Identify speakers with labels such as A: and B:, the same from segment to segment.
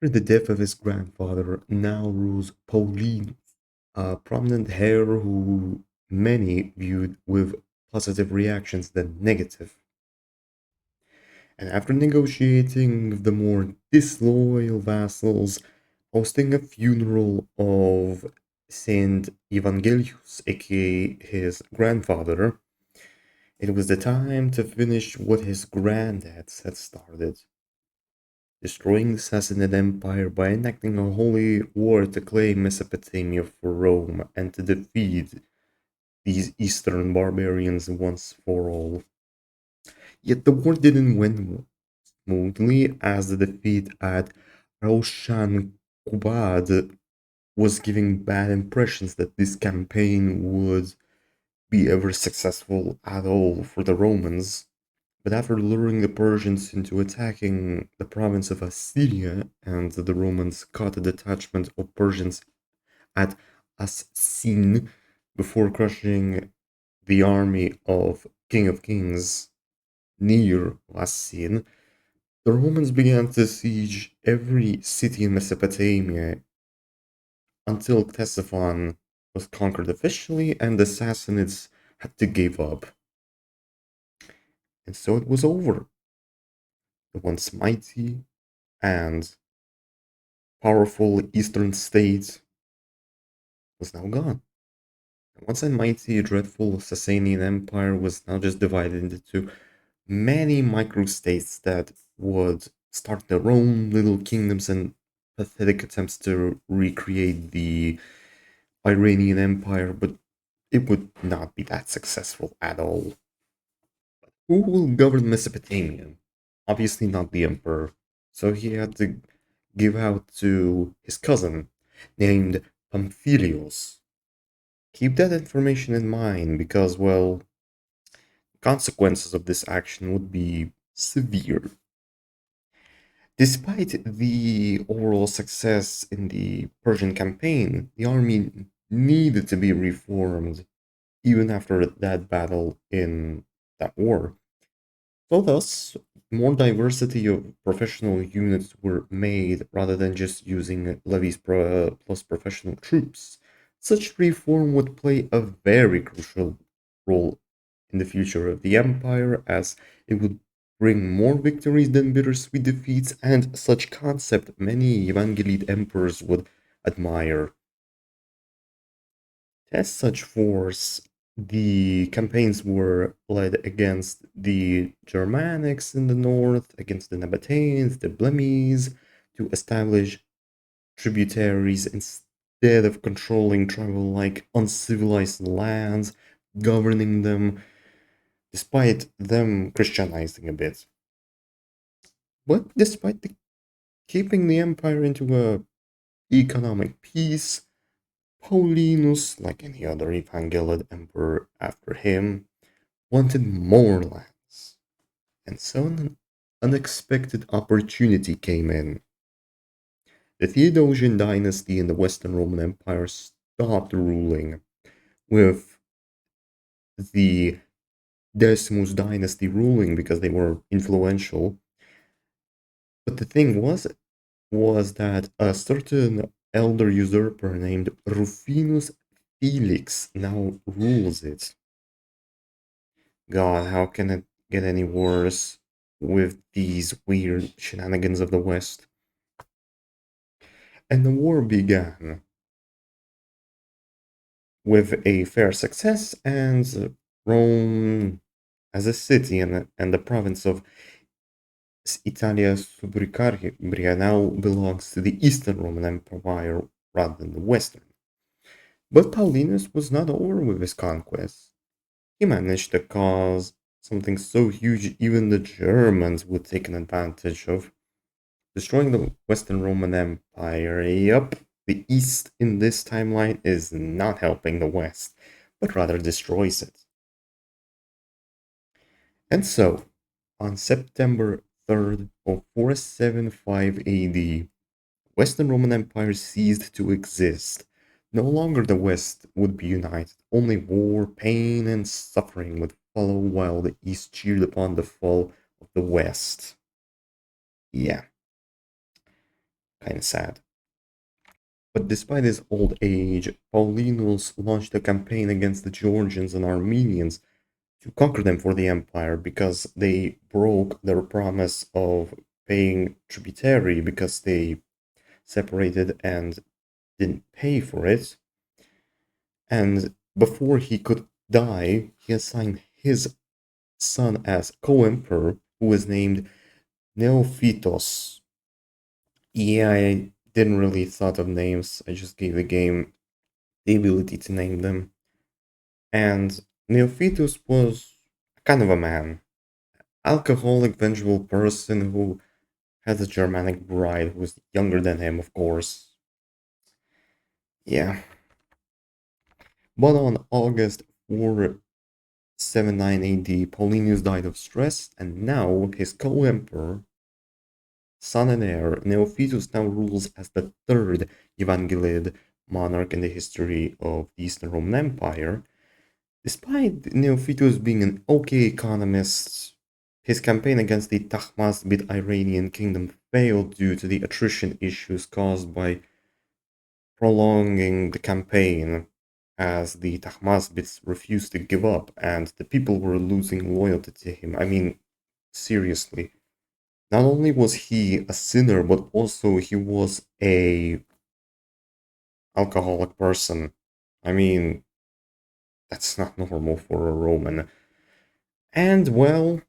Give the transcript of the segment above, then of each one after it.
A: After the death of his grandfather, now rules Paulinus, a prominent heir who many viewed with positive reactions than negative. And after negotiating with the more disloyal vassals, hosting a funeral of Saint Evangelius, aka his grandfather, it was the time to finish what his granddads had started, destroying the Sassanid Empire by enacting a holy war to claim Mesopotamia for Rome and to defeat these eastern barbarians once for all. Yet the war didn't win smoothly, as the defeat at Roshan Kubad was giving bad impressions that this campaign would be ever successful at all for the Romans. But after luring the Persians into attacking the province of Assyria, and the Romans caught a detachment of Persians at As-Sin before crushing the army of King of Kings near As-Sin, the Romans began to siege every city in Mesopotamia until Ctesiphon was conquered officially and the Sassanids had to give up. And so it was over. The once mighty and powerful eastern state was now gone. And once a mighty, dreadful Sasanian empire was now just divided into many microstates that would start their own little kingdoms and pathetic attempts to recreate the Iranian Empire, but it would not be that successful at all. Who will govern Mesopotamia? Obviously not the emperor, so he had to give out to his cousin, named Pamphilios. Keep that information in mind because, well, consequences of this action would be severe. Despite the overall success in the Persian campaign, the army needed to be reformed even after that battle in that war. So, thus, more diversity of professional units were made rather than just using levies plus professional troops. Such reform would play a very crucial role in the future of the empire, as it would bring more victories than bittersweet defeats, and such concept many Evangelid emperors would admire. As such force, the campaigns were led against the Germanics in the north, against the Nabateans, the Blemmyes, to establish tributaries instead of controlling tribal like uncivilized lands, governing them, despite them Christianizing a bit. But despite keeping the empire into a economic peace, Paulinus, like any other Evangelid emperor after him, wanted more lands. And so an unexpected opportunity came in. The Theodosian dynasty in the Western Roman Empire stopped ruling, with the Decimus dynasty ruling because they were influential. But the thing was that a certain elder usurper named Rufinus Felix now rules it. God, how can it get any worse with these weird shenanigans of the West? And the war began with a fair success, and Rome, as a city and the province of Italia Subricarbria, now belongs to the Eastern Roman Empire rather than the Western. But Paulinus was not over with his conquests. He managed to cause something so huge even the Germans would take an advantage of, destroying the Western Roman Empire. Yup, the East in this timeline is not helping the West, but rather destroys it. And so, on September 3rd of 475 AD, Western Roman Empire ceased to exist. No longer the West would be united, only war, pain, and suffering would follow while the East cheered upon the fall of the West. Yeah. Kind of sad. But despite his old age, Paulinus launched a campaign against the Georgians and Armenians to conquer them for the empire because they broke their promise of paying tributary because they separated and didn't pay for it. And before he could die, he assigned his son as co-emperor, who was named Neophytos. Yeah, I didn't really thought of names. I just gave the game the ability to name them. And Neophytos was kind of a man, alcoholic, vengeful person who had a Germanic bride who was younger than him, of course. Yeah. But on August 479 AD, Paulinus died of stress, and now his co-emperor, son and heir, Neophytos now rules as the third Evangelid monarch in the history of the Eastern Roman Empire. Despite Neophytos being an okay economist, his campaign against the Tahmasp Iranian kingdom failed due to the attrition issues caused by prolonging the campaign, as the Tahmaspids refused to give up and the people were losing loyalty to him. I mean, seriously. Not only was he a sinner, but also he was a alcoholic person. I mean, that's not normal for a Roman. And well,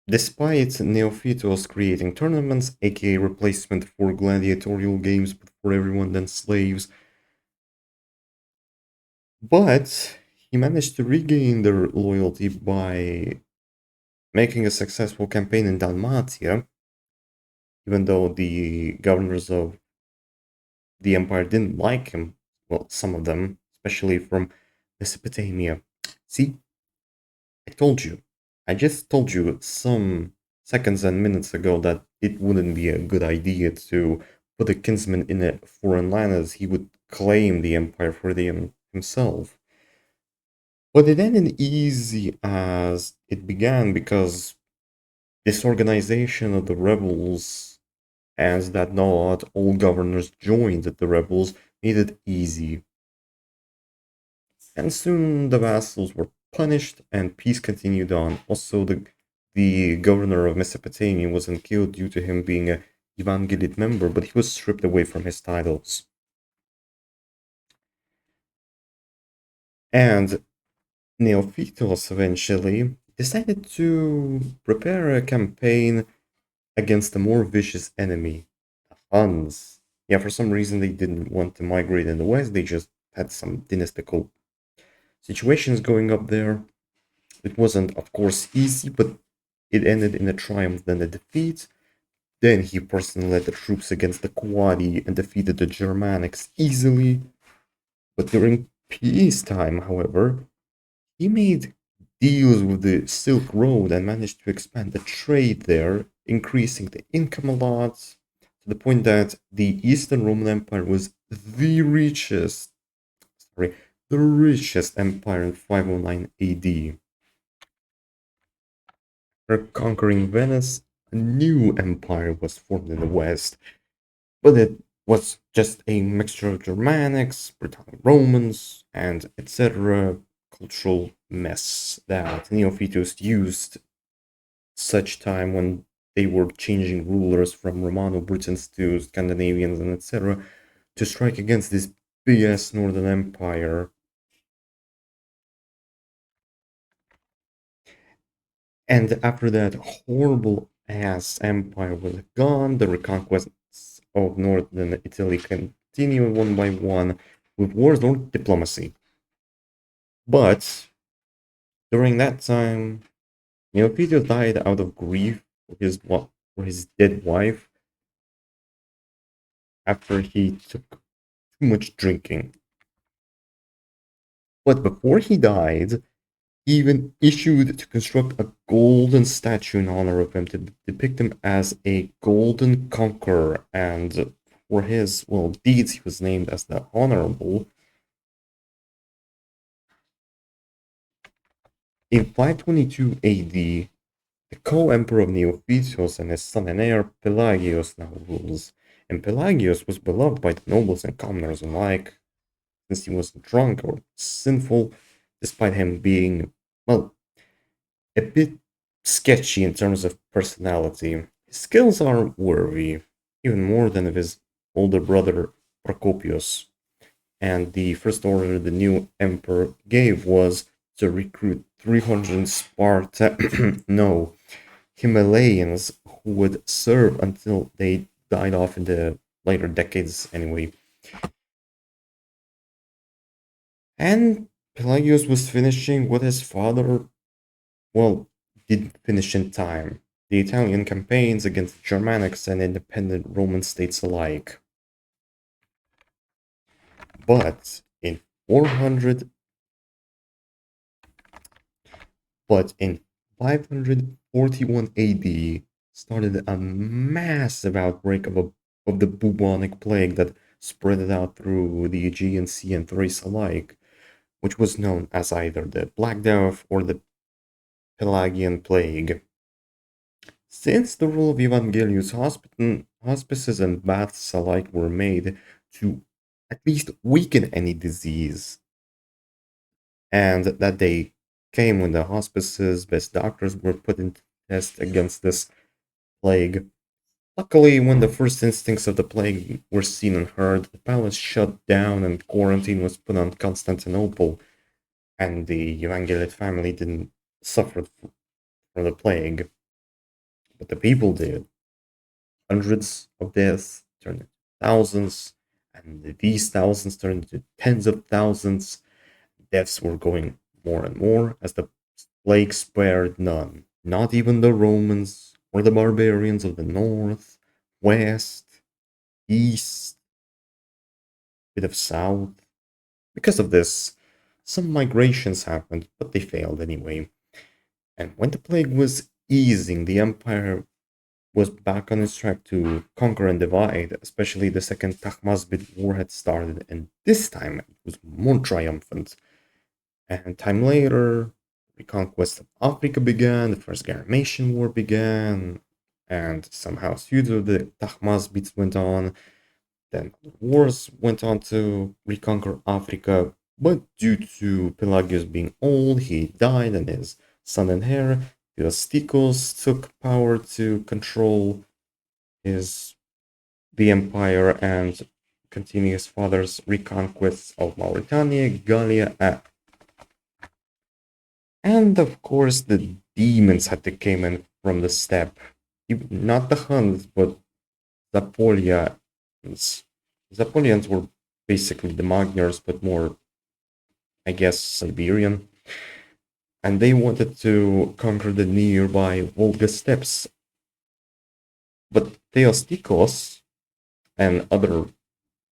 A: despite Neophytos creating tournaments, aka replacement for gladiatorial games but for everyone than slaves, but he managed to regain their loyalty by making a successful campaign in Dalmatia, even though the governors of the empire didn't like him. Well, some of them, especially from Mesopotamia. See, I told you. I just told you some seconds and minutes ago that it wouldn't be a good idea to put a kinsman in a foreign land as he would claim the empire for himself. But it ended easy as it began because disorganization of the rebels and that not all governors joined the rebels made it easy. And soon the vassals were punished and peace continued on. Also, the governor of Mesopotamia wasn't killed due to him being a Evangelid member, but he was stripped away from his titles. And Neophytos eventually decided to prepare a campaign against a more vicious enemy, the Huns. Yeah, for some reason they didn't want to migrate in the west, they just had some dynastical situations going up there. It wasn't, of course, easy, but it ended in a triumph than a defeat. Then he personally led the troops against the Quadi and defeated the Germanics easily. But during peacetime, however, he made deals with the Silk Road and managed to expand the trade there, increasing the income a lot, to the point that the Eastern Roman Empire was sorry, the richest empire in 509 AD. After conquering Venice, a new empire was formed in the west, but it was just a mixture of Germanics, Britannic Romans, and etc. cultural mess that Neophytos used such time when they were changing rulers from Romano Britons to Scandinavians and etc. to strike against this big ass Northern Empire. And after that horrible ass empire was gone, the reconquests of northern Italy continued one by one with wars or diplomacy. But during that time, Neophytos died out of grief for his dead wife after he took too much drinking. But before he died, he even issued to construct a golden statue in honor of him to depict him as a golden conqueror, and for his, well, deeds, he was named as the Honorable. In 522 AD, The co-emperor of Neophytos and his son and heir Pelagius now rules, and Pelagius was beloved by the nobles and commoners alike, since he wasn't drunk or sinful, despite him being, well, a bit sketchy in terms of personality. His skills are worthy, even more than of his older brother Procopius, and the first order the new emperor gave was to recruit 300 Sparta, no, Himalayans who would serve until they died off in the later decades anyway. And Pelagius was finishing what his father, well, didn't finish in time. The Italian campaigns against the Germanics and independent Roman states alike. But in 400 But in 541 AD started a massive outbreak of the bubonic plague that spread it out through the Aegean Sea and Thrace alike, which was known as either the Black Death or the Pelagian Plague. Since the rule of Evangelius, hospices and baths alike were made to at least weaken any disease, and that they came when the hospices' best doctors were put into test against this plague. Luckily, when the first instincts of the plague were seen and heard, the palace shut down and quarantine was put on Constantinople, and the Evangelist family didn't suffer from the plague, but the people did. Hundreds of deaths turned into thousands, and these thousands turned into tens of thousands. Deaths were going more and more as the plague spared none, not even the Romans or the barbarians of the north, west, east, bit of south. Because of this, some migrations happened, but they failed anyway. And when the plague was easing, the empire was back on its track to conquer and divide, especially the Second Tahmasbid War had started, and this time it was more triumphant. And time later, reconquest of Africa began, the First Garmatian War began, and somehow pseudo the Tahmasbids went on. Then wars went on to reconquer Africa, but due to Pelagius being old, he died, and his son and heir, Theostikos, took power to control his the empire and continue his father's reconquests of Mauritania, Gallia, and of course, the demons had to come in from the steppe. Not the Huns, but Zapolians. Zapolians were basically the Magyars, but more, I guess, Siberian. And they wanted to conquer the nearby Volga steppes. But Theostikos and other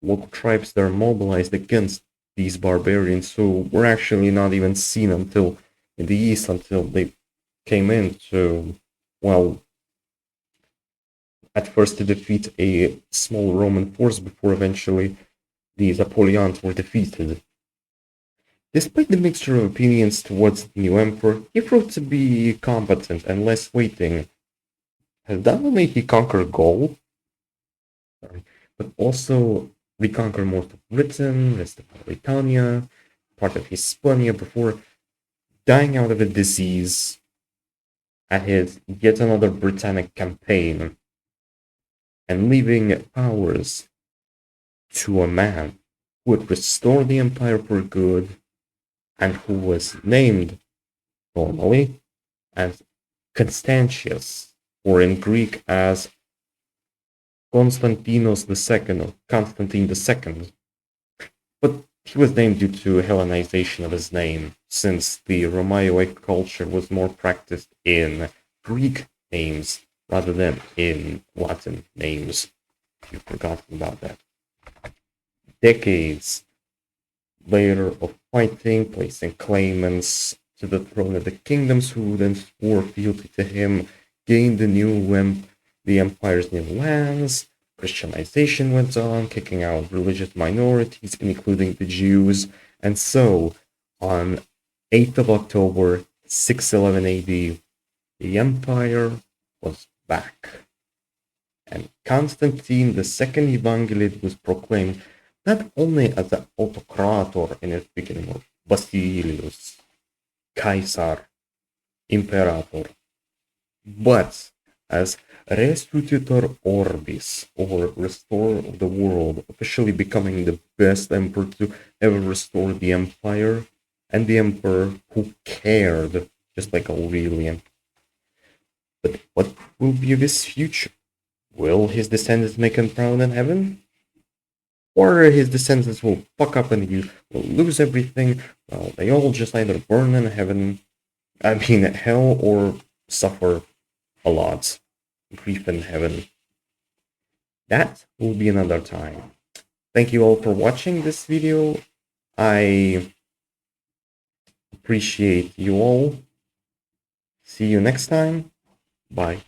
A: local tribes that are mobilized against these barbarians who were actually not even seen until in the east until they came in to, well, at first to defeat a small Roman force before eventually the Apollonians were defeated. Despite the mixture of opinions towards the new emperor, he proved to be competent and less waiting. Not only he conquered Gaul, but also reconquered most of Britain, rest of Mauritania, part of Hispania before dying out of a disease at his yet another Britannic campaign and leaving powers to a man who would restore the empire for good and who was named normally as Constantius, or in Greek as Constantinos II or Constantine II. But he was named due to Hellenization of his name, since the Romaic culture was more practiced in Greek names rather than in Latin names. You've forgotten about that. Decades later of fighting, placing claimants to the throne of the kingdoms who then swore fealty to him, gained the empire's new lands. Christianization went on, kicking out religious minorities, including the Jews, and so on 8th of October 611 AD, The empire was back. And Constantine the second Evangelist was proclaimed not only as the autocrator in its beginning, or Basilius, Caesar, Imperator, but as Restitutor Orbis, or Restorer of the World, officially becoming the best emperor to ever restore the empire, and the emperor who cared, just like Aurelian. But what will be his future? Will his descendants make him proud in heaven? Or his descendants will fuck up and he will lose everything? Well, they all just either burn in heaven, hell, or suffer a lot. Grief in heaven. That will be another time. Thank you all for watching this video. I appreciate you all. See you next time. Bye.